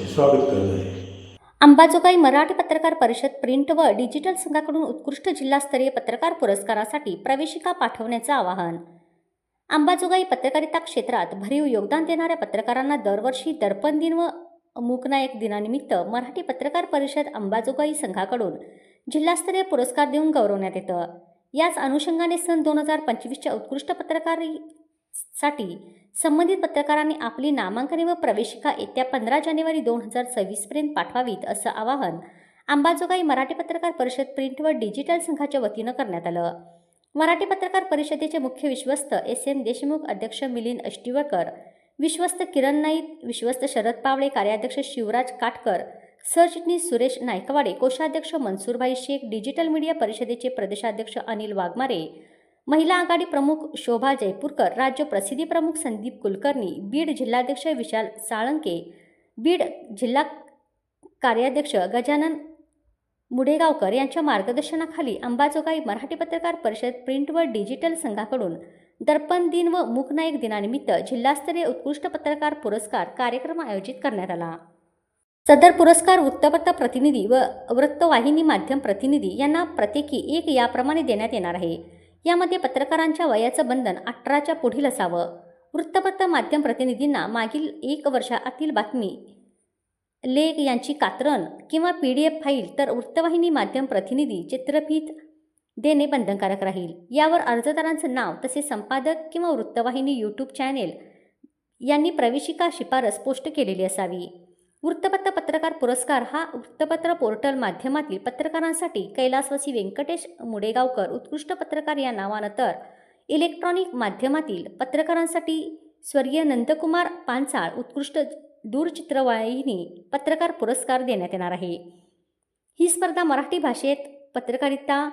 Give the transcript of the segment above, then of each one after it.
त्यांचे स्वागत करत आहे. अंबाजोगाई मराठी पत्रकार परिषद प्रिंट व डिजिटल संघाकडून उत्कृष्ट जिल्हास्तरीय पत्रकार पुरस्कारासाठी प्रवेशिका पाठवण्याचं आवाहन. अंबाजोगाई पत्रकारिता क्षेत्रात भरीव योगदान देणाऱ्या पत्रकारांना दरवर्षी दर्पण दिन व मूकनायक दिनानिमित्त मराठी पत्रकार परिषद अंबाजोगाई संघाकडून जिल्हास्तरीय पुरस्कार देऊन गौरवण्यात येतं. याच अनुषंगाने सन 2025च्या उत्कृष्ट पत्रकारीसाठी संबंधित पत्रकारांनी आपली नामांकने व प्रवेशिका येत्या 15 जानेवारी 2026 पर्यंत पाठवावीत असं आवाहन अंबाजोगाई मराठी पत्रकार परिषद प्रिंट व डिजिटल संघाच्या वतीनं करण्यात आलं. मराठी पत्रकार परिषदेचे मुख्य विश्वस्त SM देशमुख, अध्यक्ष मिलिंद अष्टीवकर, विश्वस्त किरण नाईक, विश्वस्त शरद पावळे, कार्याध्यक्ष शिवराज काटकर, सरचिटणीस सुरेश नायकवाडे, कोषाध्यक्ष मनसूरभाई शेख, डिजिटल मीडिया परिषदेचे प्रदेशाध्यक्ष अनिल वाघमारे, महिला आघाडी प्रमुख शोभा जयपूरकर, राज्य प्रसिद्धी प्रमुख संदीप कुलकर्णी, बीड जिल्हाध्यक्ष विशाल साळंके, बीड जिल्हा कार्याध्यक्ष गजानन मुडेगावकर यांच्या मार्गदर्शनाखाली अंबाजोगाई मराठी पत्रकार परिषद प्रिंट व डिजिटल संघाकडून दर्पण दिन व मूकनायक दिनानिमित्त जिल्हास्तरीय उत्कृष्ट पत्रकार पुरस्कार कार्यक्रम आयोजित करण्यात आला. सदर पुरस्कार वृत्तपत्र प्रतिनिधी व वृत्तवाहिनी माध्यम प्रतिनिधी यांना प्रत्येकी एक याप्रमाणे देण्यात येणार आहे. यामध्ये पत्रकारांच्या वयाचं बंधन 18च्या पुढील असावं. वृत्तपत्र माध्यम प्रतिनिधींना मागील 1 वर्षातील बातमी, लेख यांची कात्रण किंवा PDF फाईल, तर वृत्तवाहिनी माध्यम प्रतिनिधी चित्रफीत देणे बंधनकारक राहील. यावर अर्जदारांचं नाव तसेच संपादक किंवा वृत्तवाहिनी YouTube चॅनेल यांनी प्रवेशिका शिफारस पोस्ट केलेली असावी. वृत्तपत्र पत्रकार पुरस्कार हा वृत्तपत्र पोर्टल माध्यमातील पत्रकारांसाठी कैलासवासी व्यंकटेश मुडेगावकर उत्कृष्ट पत्रकार या नावानं, तर इलेक्ट्रॉनिक माध्यमातील पत्रकारांसाठी स्वर्गीय नंदकुमार पानसाळ उत्कृष्ट दूरचित्रवाहिनी पत्रकार पुरस्कार देण्यात येणार आहे. ही स्पर्धा मराठी भाषेत पत्रकारिता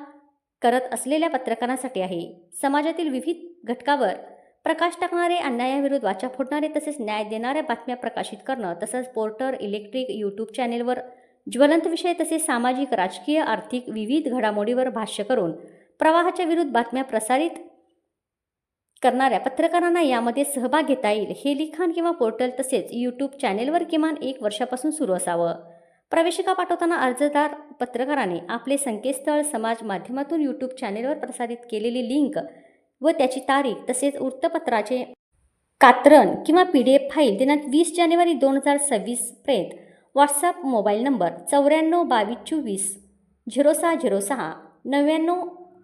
करत असलेल्या पत्रकारांसाठी आहे. समाजातील विविध घटकावर प्रकाश टाकणारे, अन्यायाविरुद्ध वाचा फोडणारे तसेच न्याय देणाऱ्या बातम्या प्रकाशित करणं, तसंच पोर्टल, इलेक्ट्रिक, YouTube चॅनेलवर ज्वलंत विषय तसेच सामाजिक, राजकीय, आर्थिक विविध घडामोडीवर भाष्य करून प्रवाहाच्या विरुद्ध बातम्या प्रसारित करणाऱ्या पत्रकारांना यामध्ये सहभाग घेता येईल. हे लिखाण किंवा पोर्टल तसेच YouTube चॅनेलवर किमान 1 वर्षापासून सुरू असावं. प्रवेशिका पाठवताना अर्जदार पत्रकाराने आपले संकेतस्थळ, समाज माध्यमातून YouTube चॅनेलवर प्रसारित केलेली लिंक व त्याची तारीख तसेच वृत्तपत्राचे कात्रण किंवा PDF फाईल दिनांक 20 जानेवारी 2026 पर्यंत व्हॉट्सअप मोबाईल नंबर 94 22 24 0606 99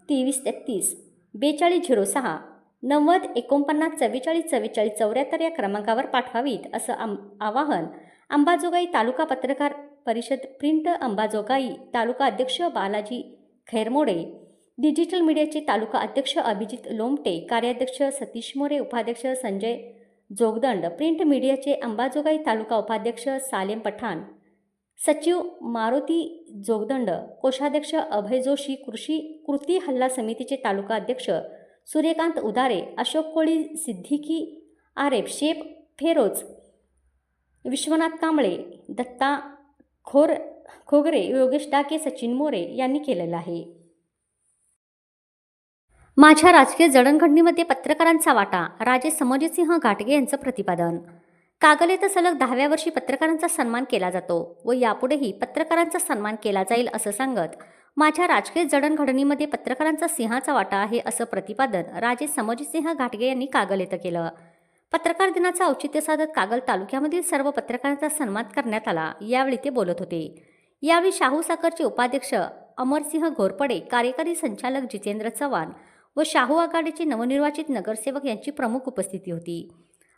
23 33 42 06 90 49 44 44 74 या क्रमांकावर पाठवावीत असं आवाहन अंबाजोगाई तालुका पत्रकार परिषद प्रिंट अंबाजोगाई तालुका अध्यक्ष बालाजी खैरमोडे, डिजिटल मीडियाचे तालुका अध्यक्ष अभिजित लोमटे, कार्याध्यक्ष सतीश मोरे, उपाध्यक्ष संजय जोगदंड, प्रिंट मीडियाचे अंबाजोगाई तालुका उपाध्यक्ष सालेम पठाण, सचिव मारुती जोगदंड, कोषाध्यक्ष अभय जोशी, कृती हल्ला समितीचे तालुका अध्यक्ष सूर्यकांत उदारे, अशोक कोळी, सिद्दीकी आरेफ, शेफ फेरोज, विश्वनाथ कांबळे, दत्ता खोगरे, योगेश डाके, सचिन मोरे यांनी केलेलं आहे. माझ्या राजकीय जडणघडणीमध्ये पत्रकारांचा वाटा, राजे समरजितसिंह घाटगे यांचं प्रतिपादन. कागल येथे सलग 10व्या वर्षी पत्रकारांचा सन्मान केला जातो व यापुढेही पत्रकारांचा सन्मान केला जाईल असं सांगत माझ्या राजकीय जडणघडणीमध्ये पत्रकारांचा सिंहाचा वाटा आहे असं प्रतिपादन राजे समरजितसिंह घाटगे यांनी कागल येथे केलं. पत्रकार दिनाचं औचित्य साधत कागल तालुक्यामधील सर्व पत्रकारांचा सन्मान करण्यात आला. यावेळी ते बोलत होते. यावेळी शाहू साखरचे उपाध्यक्ष अमरसिंह घोरपडे, कार्यकारी संचालक जितेंद्र चव्हाण व शाहू आघाडीचे नवनिर्वाचित नगरसेवक यांची प्रमुख उपस्थिती होती.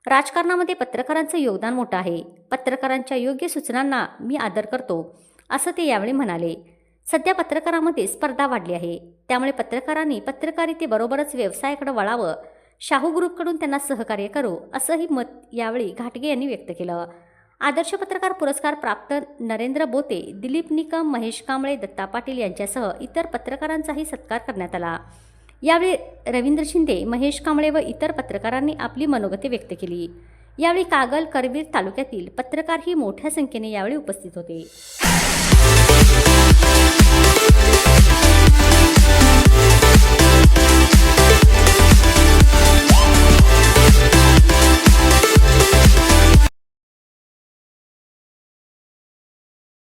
राजकारणामध्ये पत्रकारांचं योगदान मोठं आहे. पत्रकारांच्या योग्य सूचनांना मी आदर करतो असं ते यावेळी म्हणाले. सध्या पत्रकारांमध्ये स्पर्धा वाढली आहे, त्यामुळे पत्रकारांनी पत्रकारितेबरोबरच व्यवसायाकडे वळावं. शाहू ग्रुपकडून त्यांना सहकार्य करू असंही मत यावेळी घाटगे यांनी व्यक्त केलं. आदर्श पत्रकार पुरस्कार प्राप्त नरेंद्र बोते, दिलीप निकम, महेश कांबळे, दत्ता पाटील यांच्यासह इतर पत्रकारांचाही सत्कार करण्यात आला. यावेळी रवींद्र शिंदे, महेश कांबळे व इतर पत्रकारांनी आपली मनोगते व्यक्त केली. यावेळी कागल, करवीर तालुक्यातील पत्रकारही मोठ्या संख्येने यावेळी उपस्थित होते.